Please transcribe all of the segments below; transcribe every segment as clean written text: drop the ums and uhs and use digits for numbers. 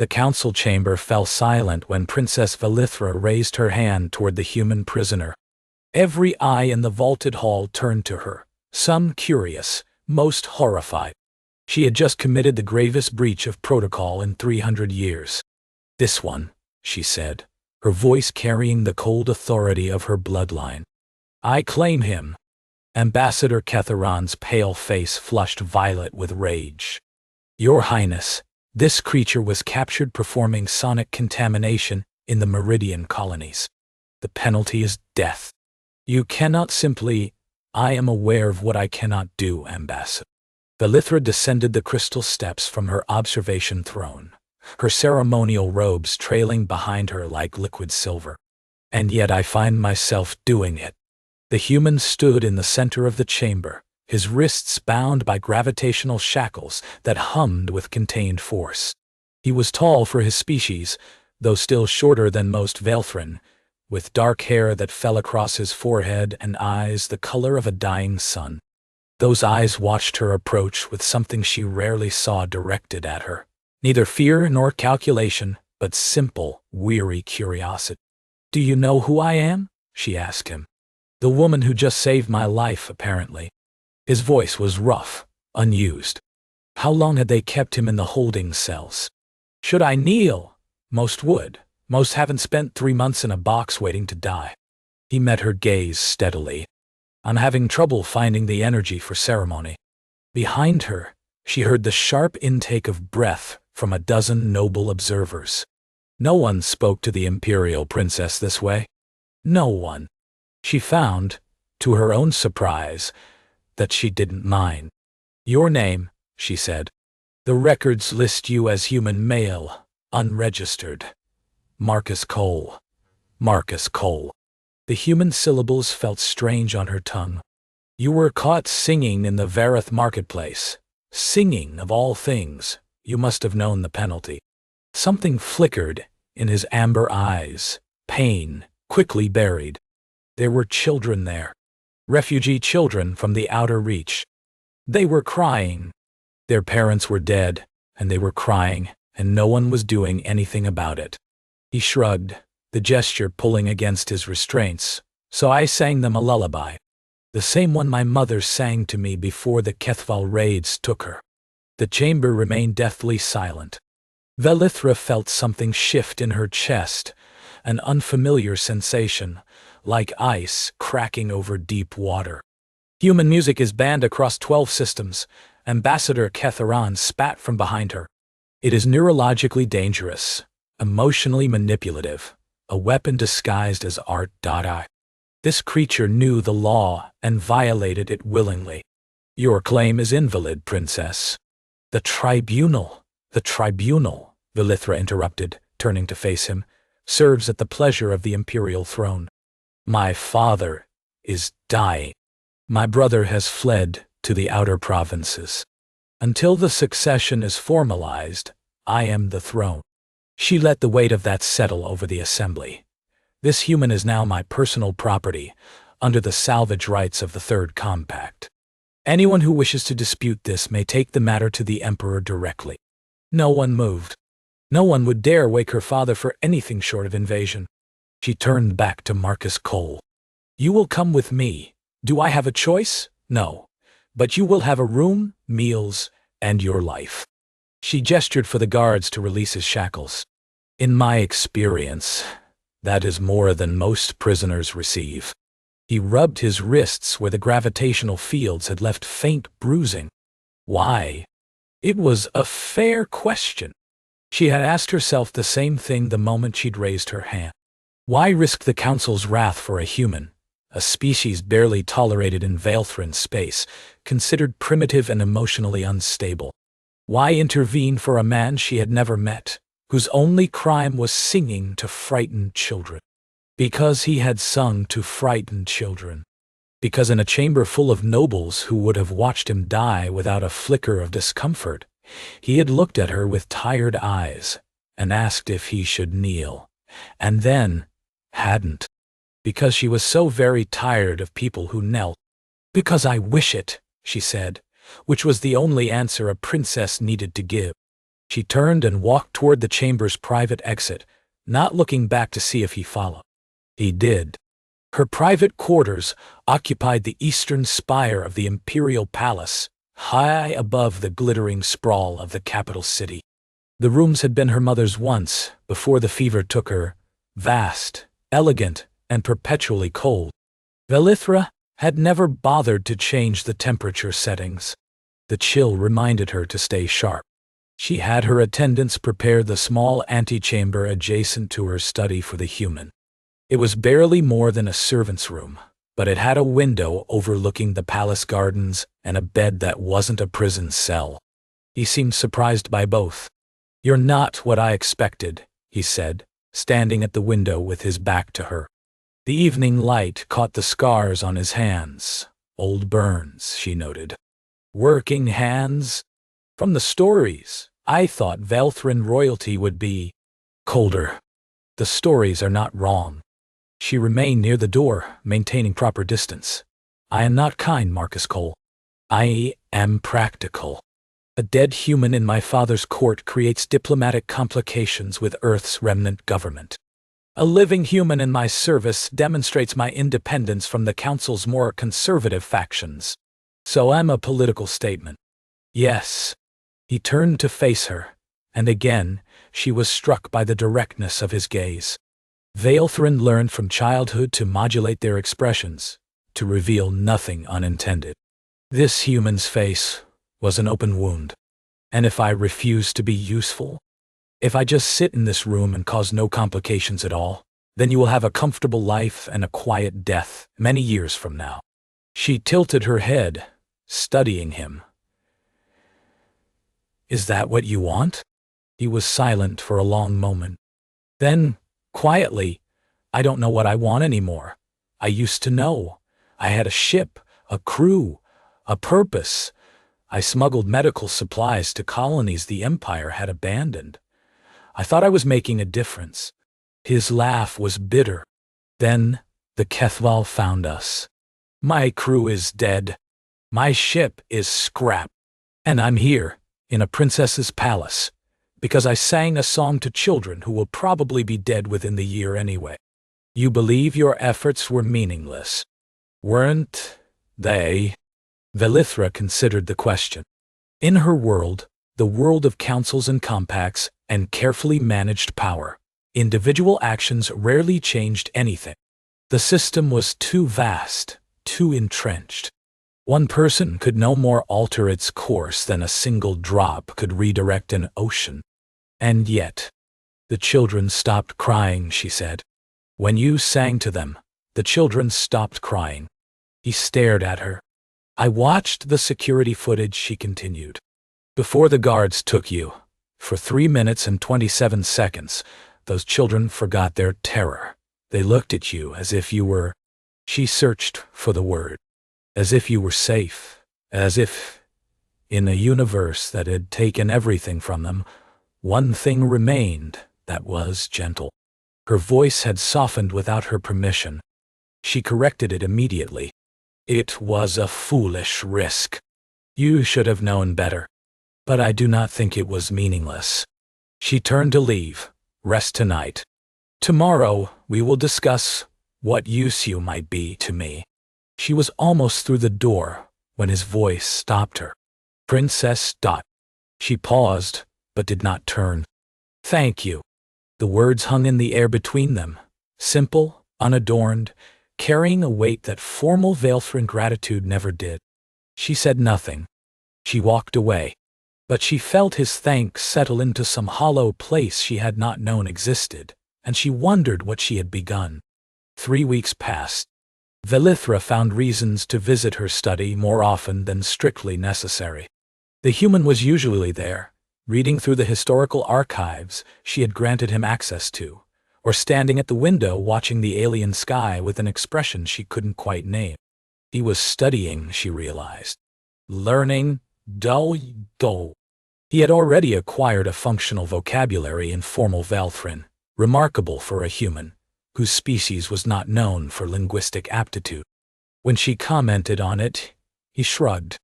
The council chamber fell silent when Princess Velithra raised her hand toward the human prisoner. Every eye in the vaulted hall turned to her, some curious, most horrified. She had just committed the gravest breach of protocol in 300 years. "This one," she said, her voice carrying the cold authority of her bloodline. "I claim him." Ambassador Ketharon's pale face flushed violet with rage. "Your Highness, this creature was captured performing sonic contamination in the Meridian colonies. The penalty is death. You cannot simply— I am aware of what I cannot do, Ambassador." Velithra descended the crystal steps from her observation throne, her ceremonial robes trailing behind her like liquid silver. "And yet I find myself doing it." The human stood in the center of the chamber, his wrists bound by gravitational shackles that hummed with contained force. He was tall for his species, though still shorter than most Vaelthrin, with dark hair that fell across his forehead and eyes the color of a dying sun. Those eyes watched her approach with something she rarely saw directed at her. Neither fear nor calculation, but simple, weary curiosity. "Do you know who I am?" she asked him. "The woman who just saved my life, apparently." His voice was rough, unused. How long had they kept him in the holding cells? "Should I kneel?" "Most would. Most haven't spent 3 months in a box waiting to die." He met her gaze steadily. "I'm having trouble finding the energy for ceremony." Behind her, she heard the sharp intake of breath from a dozen noble observers. No one spoke to the imperial princess this way. No one. She found, to her own surprise, that she didn't mind. "Your name," she said. "The records list you as human male, unregistered. Marcus Cole." Marcus Cole. The human syllables felt strange on her tongue. "You were caught singing in the Vareth marketplace. Singing, of all things. You must have known the penalty." Something flickered in his amber eyes, pain, quickly buried. There were children there. Refugee children from the outer reach. They were crying. Their parents were dead, and they were crying, and no one was doing anything about it. He shrugged, the gesture pulling against his restraints. "So I sang them a lullaby. The same one my mother sang to me before the Kethval raids took her." The chamber remained deathly silent. Velithra felt something shift in her chest, an unfamiliar sensation, like ice cracking over deep water. "Human music is banned across 12 systems," Ambassador Ketharon spat from behind her. "It is neurologically dangerous, emotionally manipulative, a weapon disguised as art. This creature knew the law and violated it willingly." "Your claim is invalid, Princess." The tribunal," Velithra interrupted, turning to face him, "serves at the pleasure of the imperial throne. My father is dying. My brother has fled to the outer provinces. Until the succession is formalized, I am the throne." She let the weight of that settle over the assembly. "This human is now my personal property, under the salvage rights of the Third Compact. Anyone who wishes to dispute this may take the matter to the Emperor directly." No one moved. No one would dare wake her father for anything short of invasion. She turned back to Marcus Cole. "You will come with me. Do I have a choice? No. But you will have a room, meals, and your life." She gestured for the guards to release his shackles. "In my experience, that is more than most prisoners receive." He rubbed his wrists where the gravitational fields had left faint bruising. Why? It was a fair question. She had asked herself the same thing the moment she'd raised her hand. Why risk the Council's wrath for a human, a species barely tolerated in Vaelthrin space, considered primitive and emotionally unstable? Why intervene for a man she had never met, whose only crime was singing to frighten children? Because he had sung to frighten children. Because in a chamber full of nobles who would have watched him die without a flicker of discomfort, he had looked at her with tired eyes and asked if he should kneel, and then hadn't. Because she was so very tired of people who knelt. "Because I wish it," she said, which was the only answer a princess needed to give. She turned and walked toward the chamber's private exit, not looking back to see if he followed. He did. Her private quarters occupied the eastern spire of the imperial palace, high above the glittering sprawl of the capital city. The rooms had been her mother's once, before the fever took her, vast, elegant, and perpetually cold. Velithra had never bothered to change the temperature settings. The chill reminded her to stay sharp. She had her attendants prepare the small antechamber adjacent to her study for the human. It was barely more than a servant's room, but it had a window overlooking the palace gardens and a bed that wasn't a prison cell. He seemed surprised by both. "You're not what I expected," he said, standing at the window with his back to her. The evening light caught the scars on his hands. Old burns, she noted. Working hands? From the stories, I thought Vaelthrin royalty would be colder. The stories are not wrong. She remained near the door, maintaining proper distance. "I am not kind, Marcus Cole. I am practical. A dead human in my father's court creates diplomatic complications with Earth's remnant government. A living human in my service demonstrates my independence from the Council's more conservative factions. So I'm a political statement." "Yes." He turned to face her, and again she was struck by the directness of his gaze. Vaelthrin learned from childhood to modulate their expressions, to reveal nothing unintended. This human's face was an open wound. And if I refuse to be useful? If I just sit in this room and cause no complications at all, then you will have a comfortable life and a quiet death many years from now. She tilted her head, studying him. "Is that what you want?" He was silent for a long moment. Then, quietly, "I don't know what I want anymore. I used to know. I had a ship, a crew, a purpose. I smuggled medical supplies to colonies the Empire had abandoned. I thought I was making a difference." His laugh was bitter. "Then the Kethval found us. My crew is dead. My ship is scrap. And I'm here, in a princess's palace, because I sang a song to children who will probably be dead within the year anyway. You believe your efforts were meaningless, weren't they?" Velithra considered the question. In her world, the world of councils and compacts and carefully managed power, individual actions rarely changed anything. The system was too vast, too entrenched. One person could no more alter its course than a single drop could redirect an ocean. And yet, "The children stopped crying," she said. "When you sang to them, the children stopped crying." He stared at her. "I watched the security footage," she continued. "Before the guards took you, for 3 minutes and 27 seconds, those children forgot their terror. They looked at you as if you were—" She searched for the word. "As if you were safe. As if, in a universe that had taken everything from them, one thing remained that was gentle." Her voice had softened without her permission. She corrected it immediately. "It was a foolish risk. You should have known better. But I do not think it was meaningless." She turned to leave. "Rest tonight. Tomorrow we will discuss what use you might be to me." She was almost through the door when his voice stopped her. "Princess Dot." She paused, but did not turn. "Thank you." The words hung in the air between them, simple, unadorned, carrying a weight that formal Vaelthrin gratitude never did. She said nothing. She walked away. But she felt his thanks settle into some hollow place she had not known existed, and she wondered what she had begun. 3 weeks passed. Velithra found reasons to visit her study more often than strictly necessary. The human was usually there, reading through the historical archives she had granted him access to, or standing at the window watching the alien sky with an expression she couldn't quite name. He was studying, she realized. Learning, dull. He had already acquired a functional vocabulary in formal Vaelthrin, remarkable for a human, whose species was not known for linguistic aptitude. When she commented on it, he shrugged.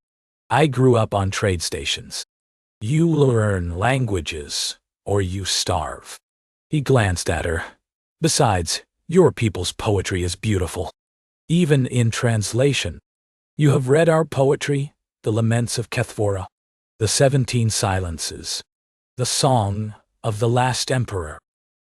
"I grew up on trade stations. You learn languages, or you starve. He glanced at her. Besides, your people's poetry is beautiful. Even in translation. You have read our poetry, the Laments of Kethvora, the 17 Silences, the Song of the Last Emperor.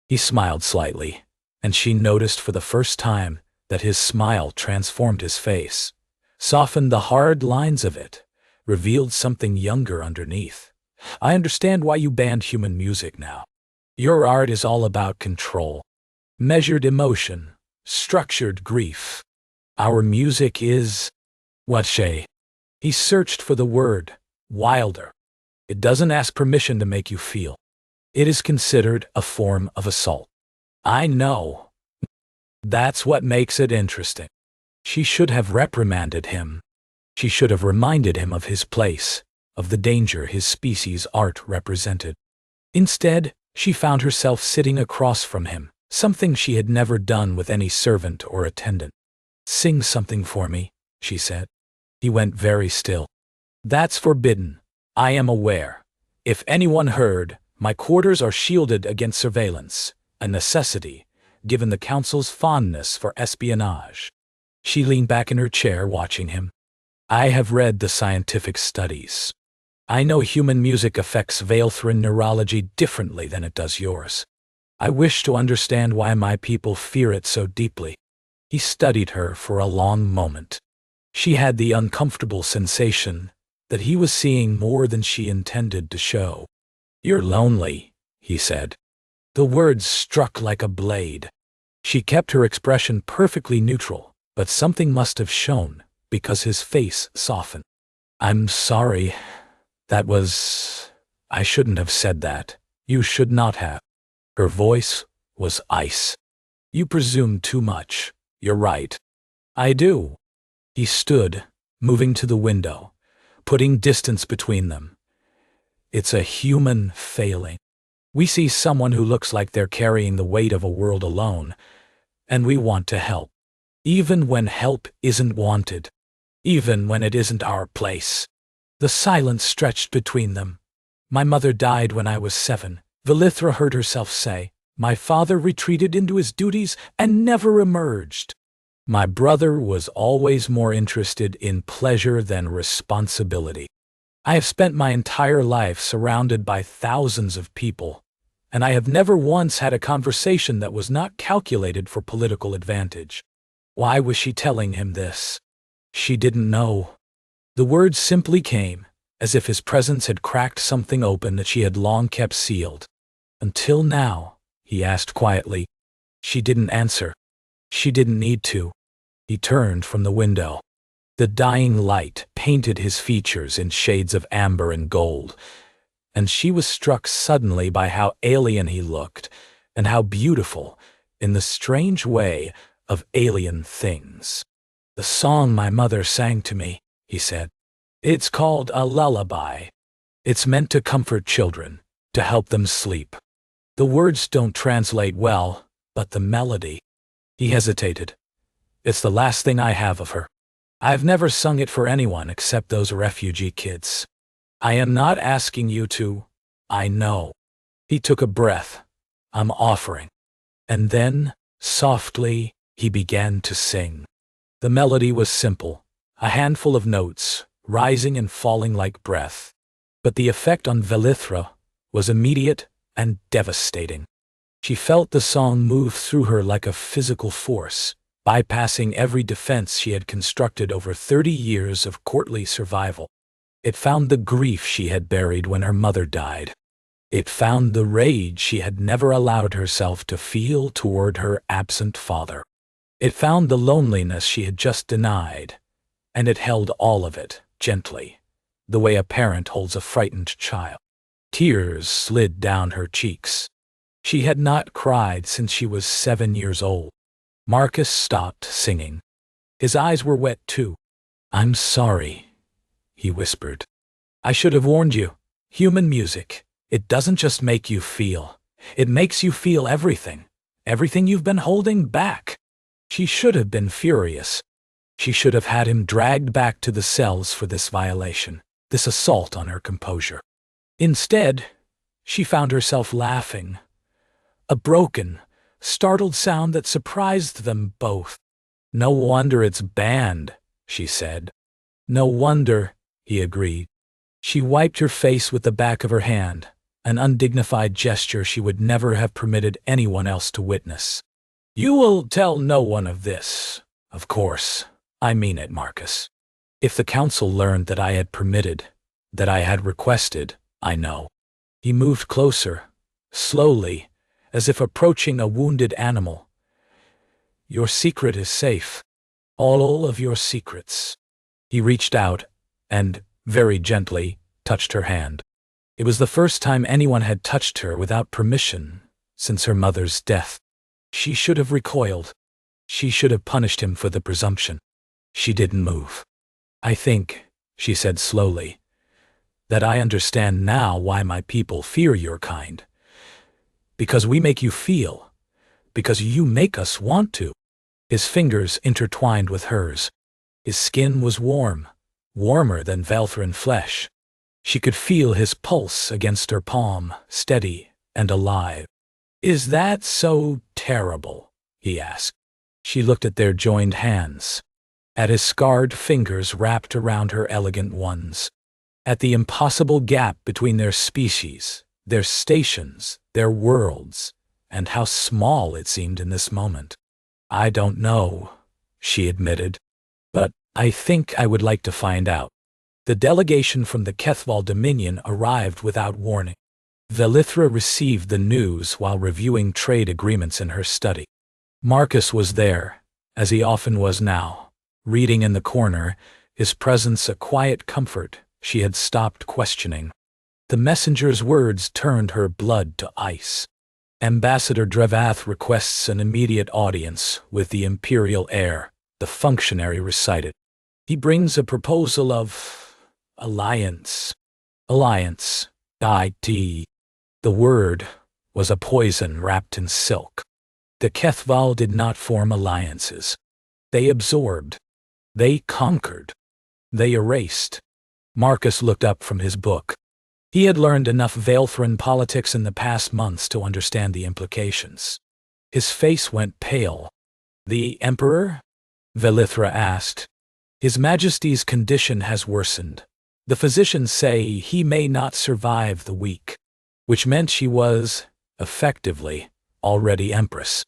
He smiled slightly, and she noticed for the first time that his smile transformed his face, softened the hard lines of it, revealed something younger underneath. I understand why you banned human music now. Your art is all about control, measured emotion, structured grief. Our music is… what, Shay? He searched for the word, wilder. It doesn't ask permission to make you feel. It is considered a form of assault. I know. That's what makes it interesting. She should have reprimanded him. She should have reminded him of his place, of the danger his species' art represented. Instead, she found herself sitting across from him, something she had never done with any servant or attendant. Sing something for me, she said. He went very still. That's forbidden. I am aware. If anyone heard, my quarters are shielded against surveillance, a necessity, given the council's fondness for espionage. She leaned back in her chair watching him. I have read the scientific studies. I know human music affects Vaelthrin neurology differently than it does yours. I wish to understand why my people fear it so deeply. He studied her for a long moment. She had the uncomfortable sensation that he was seeing more than she intended to show. You're lonely, he said. The words struck like a blade. She kept her expression perfectly neutral, but something must have shown, because his face softened. I'm sorry. I shouldn't have said that. You should not have. Her voice was ice. You presume too much. You're right. I do. He stood, moving to the window, putting distance between them. It's a human failing. We see someone who looks like they're carrying the weight of a world alone, and we want to help. Even when help isn't wanted. Even when it isn't our place. The silence stretched between them. My mother died when I was 7, Velithra heard herself say. My father retreated into his duties and never emerged. My brother was always more interested in pleasure than responsibility. I have spent my entire life surrounded by thousands of people, and I have never once had a conversation that was not calculated for political advantage. Why was she telling him this? She didn't know. The words simply came, as if his presence had cracked something open that she had long kept sealed. Until now, he asked quietly. She didn't answer. She didn't need to. He turned from the window. The dying light painted his features in shades of amber and gold, and she was struck suddenly by how alien he looked, and how beautiful, in the strange way of alien things. The song my mother sang to me, he said. It's called a lullaby. It's meant to comfort children, to help them sleep. The words don't translate well, but the melody. He hesitated. It's the last thing I have of her. I've never sung it for anyone except those refugee kids. I am not asking you to. I know. He took a breath. I'm offering. And then, softly, he began to sing. The melody was simple, a handful of notes, rising and falling like breath. But the effect on Velithra was immediate and devastating. She felt the song move through her like a physical force, bypassing every defense she had constructed over 30 years of courtly survival. It found the grief she had buried when her mother died. It found the rage she had never allowed herself to feel toward her absent father. It found the loneliness she had just denied, and it held all of it, gently, the way a parent holds a frightened child. Tears slid down her cheeks. She had not cried since she was 7 years old. Marcus stopped singing. His eyes were wet too. I'm sorry, he whispered. I should have warned you. Human music, it doesn't just make you feel. It makes you feel everything. Everything you've been holding back. She should have been furious. She should have had him dragged back to the cells for this violation, this assault on her composure. Instead, she found herself laughing. A broken, startled sound that surprised them both. "No wonder it's banned," she said. "No wonder," he agreed. She wiped her face with the back of her hand, an undignified gesture she would never have permitted anyone else to witness. "You will tell no one of this, of course. I mean it, Marcus. If the council learned that I had permitted, that I had requested, I know." He moved closer, slowly, as if approaching a wounded animal. "Your secret is safe. All of your secrets." He reached out and, very gently, touched her hand. It was the first time anyone had touched her without permission since her mother's death. She should have recoiled. She should have punished him for the presumption. She didn't move. "I think," she said slowly, "that I understand now why my people fear your kind. Because we make you feel. Because you make us want to." His fingers intertwined with hers. His skin was warm, warmer than Vaelthrin flesh. She could feel his pulse against her palm, steady and alive. "Is that so terrible?" he asked. She looked at their joined hands, at his scarred fingers wrapped around her elegant ones, at the impossible gap between their species, their stations, their worlds, and how small it seemed in this moment. "I don't know," she admitted, "but I think I would like to find out." The delegation from the Kethval Dominion arrived without warning. Velithra received the news while reviewing trade agreements in her study. Marcus was there, as he often was now, reading in the corner, his presence a quiet comfort she had stopped questioning. The messenger's words turned her blood to ice. "Ambassador Drevath requests an immediate audience with the imperial heir," the functionary recited. "He brings a proposal of alliance." Alliance. IT. The word was a poison wrapped in silk. The Kethval did not form alliances. They absorbed. They conquered. They erased. Marcus looked up from his book. He had learned enough Vaelthrin politics in the past months to understand the implications. His face went pale. "The Emperor?" Velithra asked. "His Majesty's condition has worsened. The physicians say he may not survive the week," which meant she was, effectively, already Empress.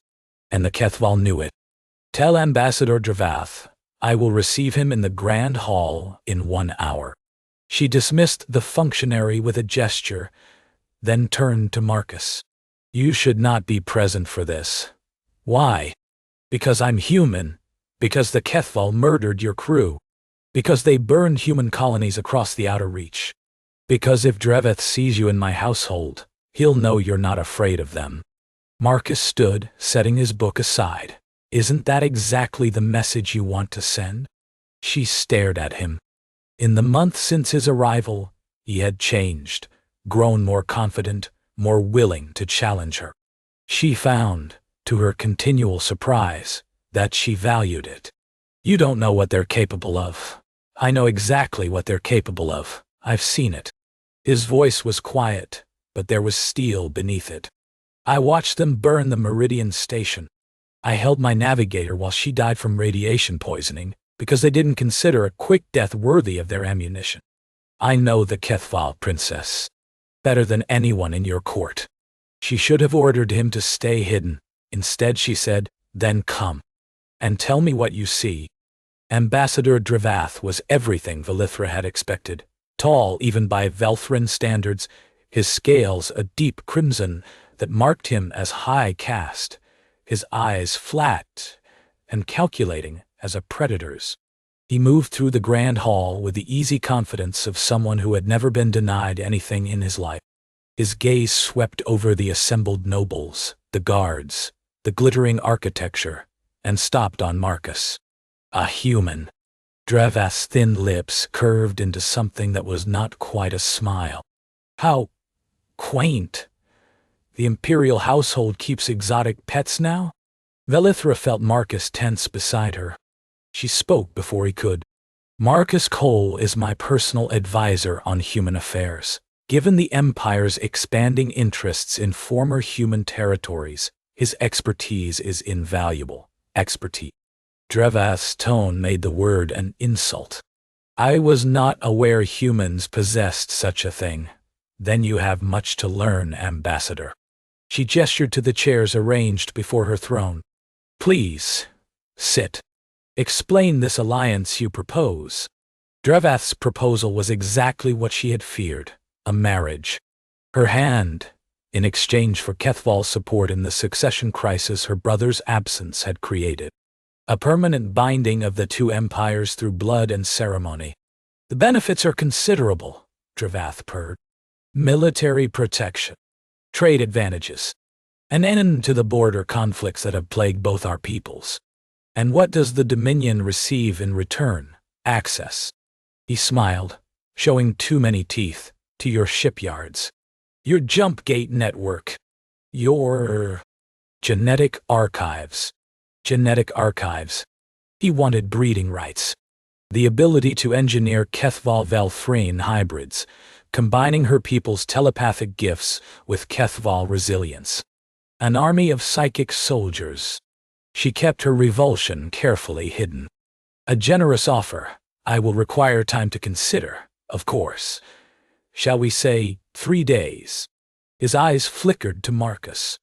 And the Kethval knew it. "Tell Ambassador Drevath I will receive him in the Grand Hall in 1 hour." She dismissed the functionary with a gesture, then turned to Marcus. "You should not be present for this." "Why?" "Because I'm human. Because the Kethval murdered your crew. Because they burned human colonies across the outer reach. Because if Drevath sees you in my household, he'll know you're not afraid of them." Marcus stood, setting his book aside. "Isn't that exactly the message you want to send?" She stared at him. In the month since his arrival, he had changed, grown more confident, more willing to challenge her. She found, to her continual surprise, that she valued it. "You don't know what they're capable of. I know exactly what they're capable of. I've seen it." His voice was quiet, but there was steel beneath it. "I watched them burn the Meridian Station. I held my navigator while she died from radiation poisoning because they didn't consider a quick death worthy of their ammunition. I know the Kethval, Princess, better than anyone in your court." She should have ordered him to stay hidden. Instead she said, "Then come. And tell me what you see." Ambassador Drevath was everything Velithra had expected. Tall even by Vaelthrin standards, his scales a deep crimson that marked him as high caste, his eyes flat and calculating as a predator's. He moved through the grand hall with the easy confidence of someone who had never been denied anything in his life. His gaze swept over the assembled nobles, the guards, the glittering architecture, and stopped on Marcus. A human. Drevath's thin lips curved into something that was not quite a smile. "How quaint. The imperial household keeps exotic pets now?" Velithra felt Marcus tense beside her. She spoke before he could. "Marcus Cole is my personal advisor on human affairs. Given the Empire's expanding interests in former human territories, his expertise is invaluable. Expertise. Drevath's tone made the word an insult. I was not aware humans possessed such a thing. Then you have much to learn, Ambassador. She gestured to the chairs arranged before her throne. Please, sit. Explain this alliance you propose. Drevath's proposal was exactly what she had feared, a marriage. Her hand, in exchange for Kethval's support in the succession crisis her brother's absence had created. A permanent binding of the two empires through blood and ceremony. The benefits are considerable, Drevath purred. Military protection, trade advantages, an end to the border conflicts that have plagued both our peoples. And what does the Dominion receive in return? Access. He smiled, showing too many teeth, to your shipyards. Your jump gate network. Your genetic archives. Genetic archives. He wanted breeding rights. The ability to engineer Kethval Vaelthrin hybrids, combining her people's telepathic gifts with Kethval resilience. An army of psychic soldiers. She kept her revulsion carefully hidden. A generous offer. I will require time to consider, of course. Shall we say 3 days? His eyes flickered to Marcus.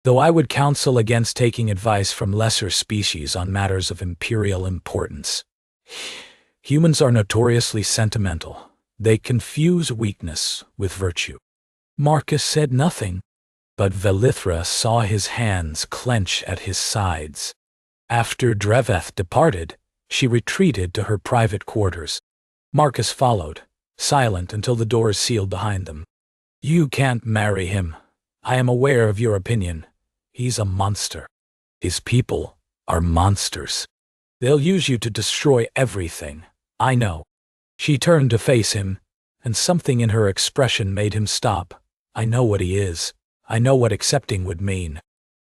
Though I would counsel against taking advice from lesser species on matters of imperial importance. Humans are notoriously sentimental. They confuse weakness with virtue. Marcus said nothing, but Velithra saw his hands clench at his sides. After Drevath departed, she retreated to her private quarters. Marcus followed, silent until the doors sealed behind them. You can't marry him. I am aware of your opinion. He's a monster. His people are monsters. They'll use you to destroy everything. I know. She turned to face him, and something in her expression made him stop. I know what he is. I know what accepting would mean.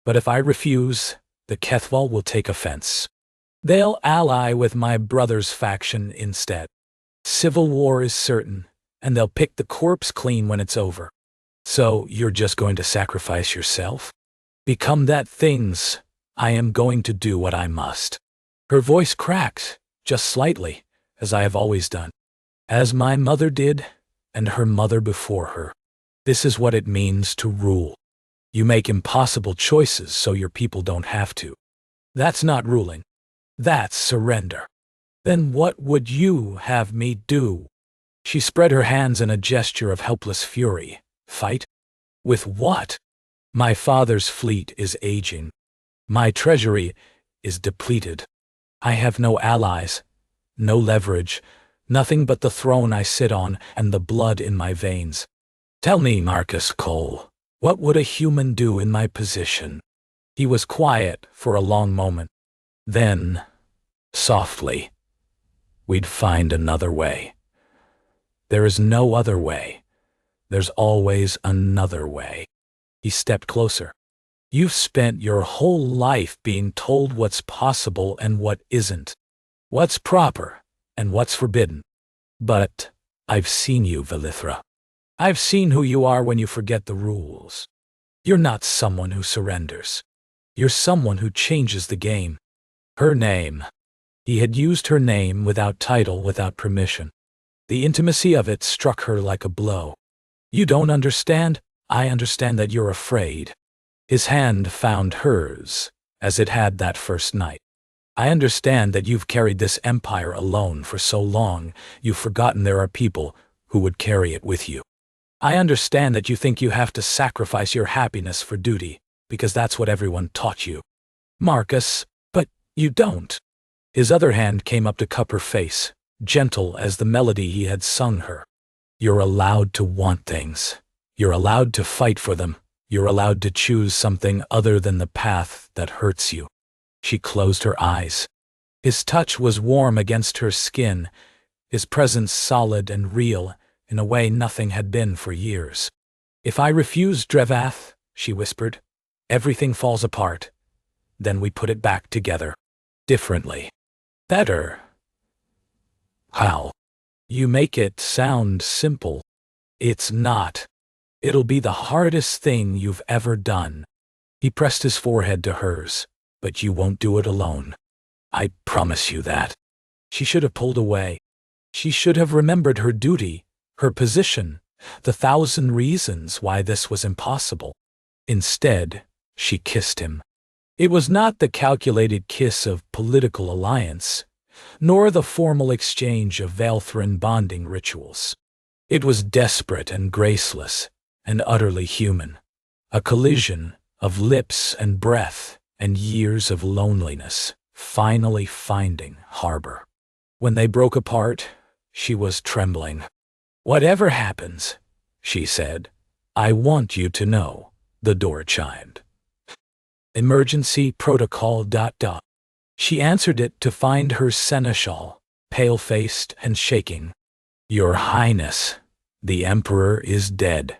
But if I refuse, the Kethval will take offense. They'll ally with my brother's faction instead. Civil war is certain, and they'll pick the corpse clean when it's over. So you're just going to sacrifice yourself? Become that things. I am going to do what I must. Her voice cracked, just slightly, as I have always done. As my mother did, and her mother before her. This is what it means to rule. You make impossible choices so your people don't have to. That's not ruling. That's surrender. Then what would you have me do? She spread her hands in a gesture of helpless fury. Fight? With what? My father's fleet is aging. My treasury is depleted. I have no allies, no leverage, nothing but the throne I sit on and the blood in my veins. Tell me, Marcus Cole, what would a human do in my position? He was quiet for a long moment. Then, softly, we'd find another way. There is no other way. There's always another way. He stepped closer. You've spent your whole life being told what's possible and what isn't. What's proper and what's forbidden. But I've seen you, Velithra. I've seen who you are when you forget the rules. You're not someone who surrenders. You're someone who changes the game. Her name. He had used her name without title, without permission. The intimacy of it struck her like a blow. You don't understand? I understand that you're afraid. His hand found hers, as it had that first night. I understand that you've carried this empire alone for so long, you've forgotten there are people who would carry it with you. I understand that you think you have to sacrifice your happiness for duty, because that's what everyone taught you. Marcus, but you don't. His other hand came up to cup her face, gentle as the melody he had sung her. You're allowed to want things. You're allowed to fight for them. You're allowed to choose something other than the path that hurts you. She closed her eyes. His touch was warm against her skin, his presence solid and real, in a way nothing had been for years. If I refuse Drevath, she whispered, everything falls apart. Then we put it back together. Differently. Better. How? You make it sound simple. It's not. It'll be the hardest thing you've ever done. He pressed his forehead to hers. But you won't do it alone. I promise you that. She should have pulled away. She should have remembered her duty, her position, the 1,000 reasons why this was impossible. Instead, she kissed him. It was not the calculated kiss of political alliance, nor the formal exchange of Vaelthrin bonding rituals. It was desperate and graceless, and utterly human. A collision of lips and breath, and years of loneliness, finally finding harbor. When they broke apart, she was trembling. Whatever happens, she said, I want you to know. The door chimed. Emergency protocol ... She answered it to find her seneschal, pale-faced and shaking. Your Highness, the Emperor is dead,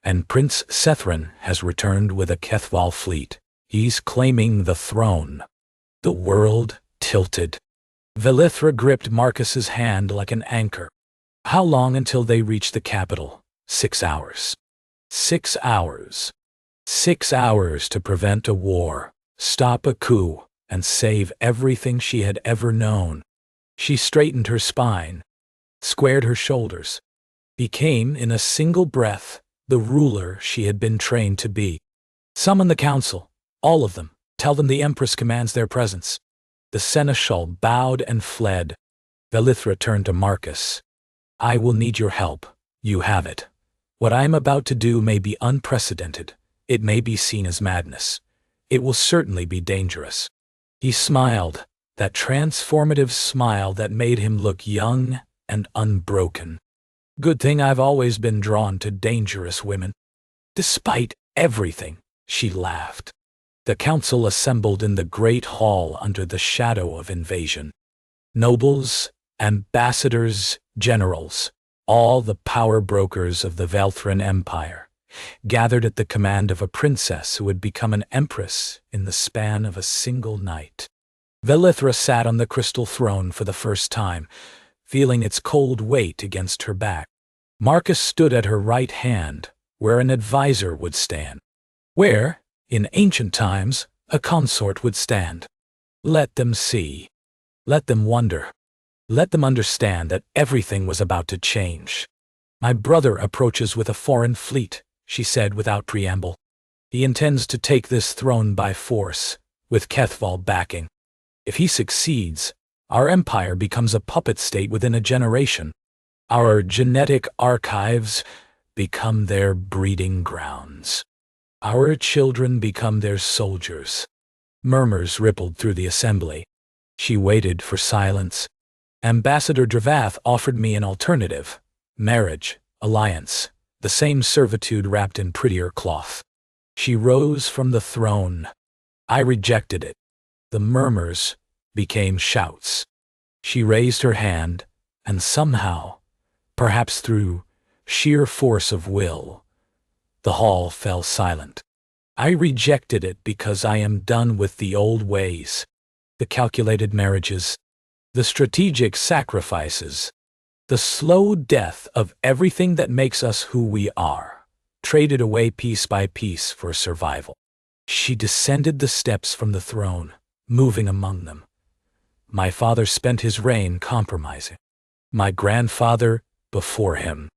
and Prince Vaelthrin has returned with a HFY fleet. He's claiming the throne. The world tilted. Velithra gripped Marcus's hand like an anchor. How long until they reach the capital? 6 hours. 6 hours. 6 hours to prevent a war, stop a coup, and save everything she had ever known. She straightened her spine, squared her shoulders, became, in a single breath, the ruler she had been trained to be. Summon the council, all of them. Tell them the Empress commands their presence. The seneschal bowed and fled. Velithra turned to Marcus. I will need your help. You have it. What I am about to do may be unprecedented. It may be seen as madness. It will certainly be dangerous. He smiled, that transformative smile that made him look young and unbroken. Good thing I've always been drawn to dangerous women. Despite everything, she laughed. The council assembled in the great hall under the shadow of invasion. Nobles, ambassadors, generals, all the power brokers of the Vaelthrin Empire, gathered at the command of a princess who had become an empress in the span of a single night. Velithra sat on the crystal throne for the first time, feeling its cold weight against her back. Marcus stood at her right hand, where an advisor would stand. Where, in ancient times, a consort would stand. Let them see. Let them wonder. Let them understand that everything was about to change. My brother approaches with a foreign fleet, she said without preamble. He intends to take this throne by force, with HFY backing. If he succeeds, our empire becomes a puppet state within a generation. Our genetic archives become their breeding grounds. Our children become their soldiers. Murmurs rippled through the assembly. She waited for silence. Ambassador Dravath offered me an alternative. Marriage, alliance, the same servitude wrapped in prettier cloth. She rose from the throne. I rejected it. The murmurs became shouts. She raised her hand, and somehow, perhaps through sheer force of will, the hall fell silent. I rejected it because I am done with the old ways, the calculated marriages, the strategic sacrifices, the slow death of everything that makes us who we are, traded away piece by piece for survival. She descended the steps from the throne, moving among them. My father spent his reign compromising. My grandfather before him.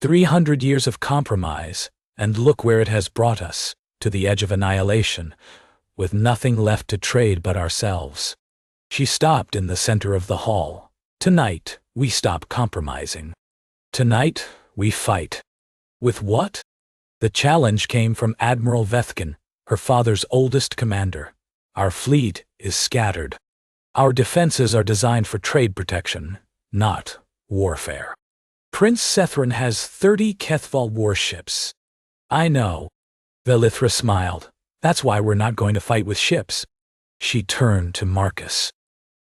300 years of compromise, and look where it has brought us, to the edge of annihilation, with nothing left to trade but ourselves. She stopped in the center of the hall. Tonight, we stop compromising. Tonight, we fight. With what? The challenge came from Admiral Vaelthrin, her father's oldest commander. Our fleet is scattered. Our defenses are designed for trade protection, not warfare. Prince Vaelthrin has 30 HFY warships. I know. Velithra smiled. That's why we're not going to fight with ships. She turned to Marcus.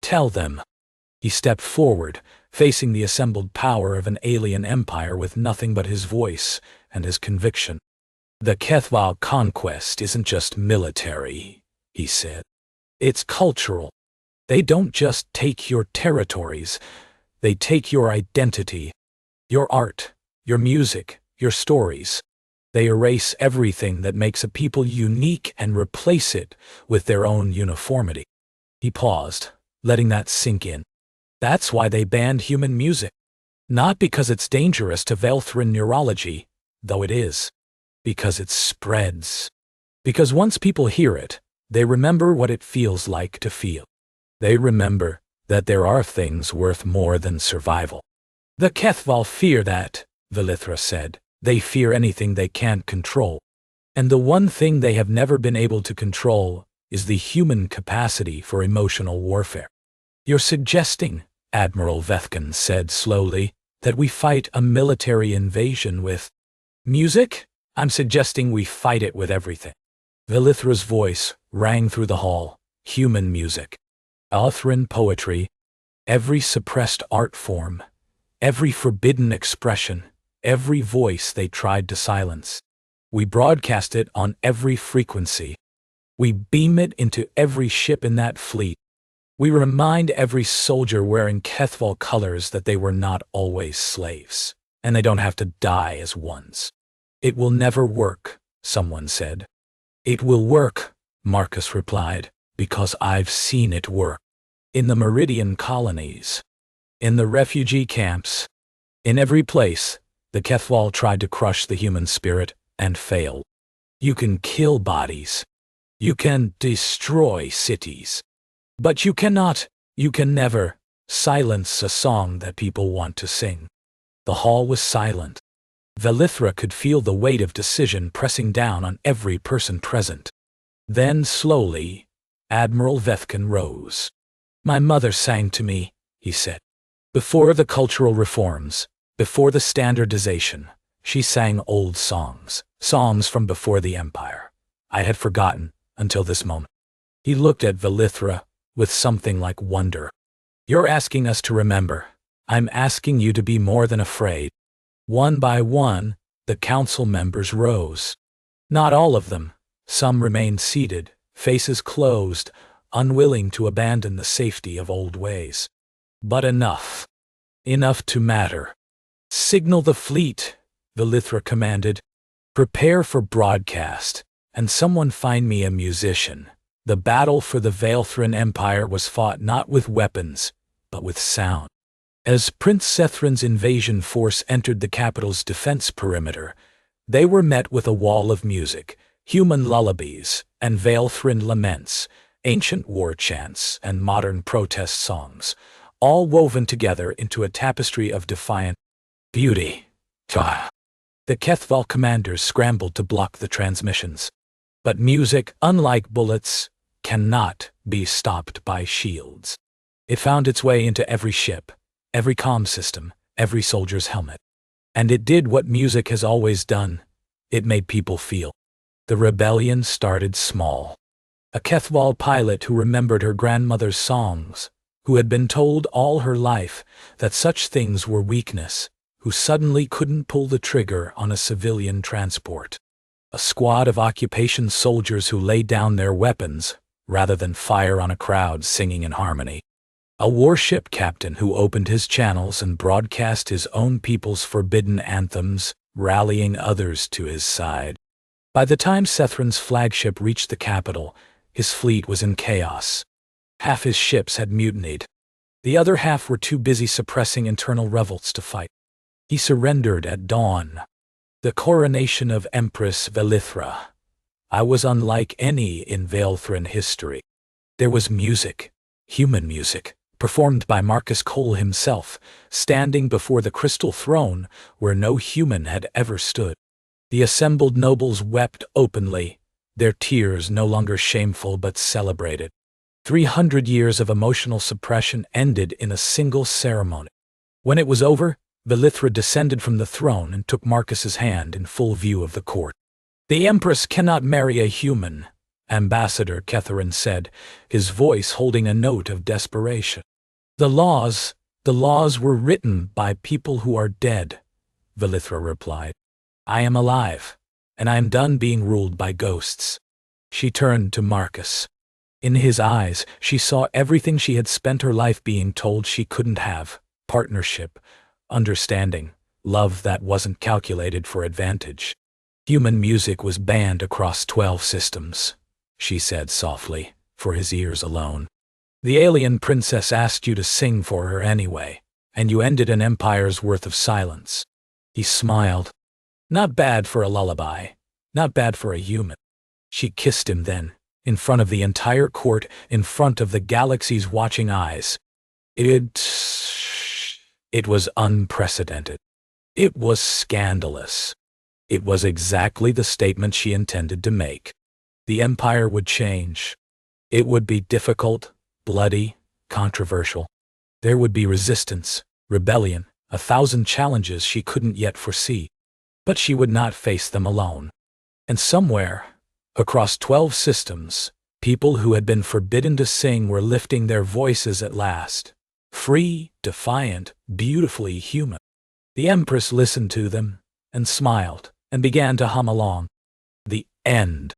Tell them. He stepped forward, facing the assembled power of an alien empire with nothing but his voice and his conviction. The HFY conquest isn't just military, he said. It's cultural. They don't just take your territories, they take your identity, your art, your music, your stories. They erase everything that makes a people unique and replace it with their own uniformity. He paused, letting that sink in. That's why they banned human music. Not because it's dangerous to Vaelthrin neurology, though it is. Because it spreads. Because once people hear it, they remember what it feels like to feel. They remember that there are things worth more than survival. The Kethval fear that, Velithra said. They fear anything they can't control. And the one thing they have never been able to control is the human capacity for emotional warfare. You're suggesting, Admiral Vaelthrin said slowly, that we fight a military invasion with music? I'm suggesting we fight it with everything. Velithra's voice rang through the hall. Human music. Vaelthrin poetry. Every suppressed art form. Every forbidden expression. Every voice they tried to silence. We broadcast it on every frequency. We beam it into every ship in that fleet. We remind every soldier wearing Kethval colors that they were not always slaves, and they don't have to die as ones. It will never work, someone said. It will work, Marcus replied, because I've seen it work. In the Meridian colonies. In the refugee camps. In every place. The Kethval tried to crush the human spirit and failed. You can kill bodies. You can destroy cities. But you can never, silence a song that people want to sing. The hall was silent. Velithra could feel the weight of decision pressing down on every person present. Then slowly, Admiral Vaelthrin rose. My mother sang to me, he said. Before the cultural reforms, before the standardization, she sang old songs, songs from before the Empire. I had forgotten, until this moment. He looked at Velithra with something like wonder. You're asking us to remember. I'm asking you to be more than afraid. One by one, the council members rose. Not all of them. Some remained seated, faces closed, unwilling to abandon the safety of old ways. But enough. Enough to matter. Signal the fleet, Velithra commanded. Prepare for broadcast, and someone find me a musician. The battle for the Vaelthrin Empire was fought not with weapons, but with sound. As Prince Sethrin's invasion force entered the capital's defense perimeter, they were met with a wall of music, human lullabies, and Vaelthrin laments, ancient war chants, and modern protest songs, all woven together into a tapestry of defiant beauty. Thaw. The Kethval commanders scrambled to block the transmissions. But music, unlike bullets, cannot be stopped by shields. It found its way into every ship, every comm system, every soldier's helmet. And it did what music has always done. It made people feel. The rebellion started small. A Kethval pilot who remembered her grandmother's songs, who had been told all her life that such things were weakness, who suddenly couldn't pull the trigger on a civilian transport. A squad of occupation soldiers who laid down their weapons, rather than fire on a crowd singing in harmony. A warship captain who opened his channels and broadcast his own people's forbidden anthems, rallying others to his side. By the time Sethrin's flagship reached the capital, his fleet was in chaos. Half his ships had mutinied. The other half were too busy suppressing internal revolts to fight. He surrendered at dawn. The coronation of Empress Velithra. I was unlike any in Vaelthrin history. There was music, human music, performed by Marcus Cole himself, standing before the crystal throne where no human had ever stood. The assembled nobles wept openly, their tears no longer shameful but celebrated. 300 years of emotional suppression ended in a single ceremony. When it was over, Velithra descended from the throne and took Marcus's hand in full view of the court. The Empress cannot marry a human, Ambassador Ketharin said, his voice holding a note of desperation. The laws were written by people who are dead, Velithra replied. I am alive, and I am done being ruled by ghosts. She turned to Marcus. In his eyes, she saw everything she had spent her life being told she couldn't have: partnership, understanding, Love that wasn't calculated for advantage. Human music was banned across 12 systems, she said softly, for his ears alone. The alien princess asked you to sing for her anyway, and you ended an empire's worth of silence. He smiled. Not bad for a lullaby. Not bad for a human. She kissed him then, in front of the entire court, in front of the galaxy's watching eyes. It was unprecedented. It was scandalous. It was exactly the statement she intended to make. The empire would change. It would be difficult, bloody, controversial. There would be resistance, rebellion, 1,000 challenges she couldn't yet foresee. But she would not face them alone. And somewhere, across 12 systems, people who had been forbidden to sing were lifting their voices at last. Free, defiant, beautifully human. The Empress listened to them, and smiled, and began to hum along. The end.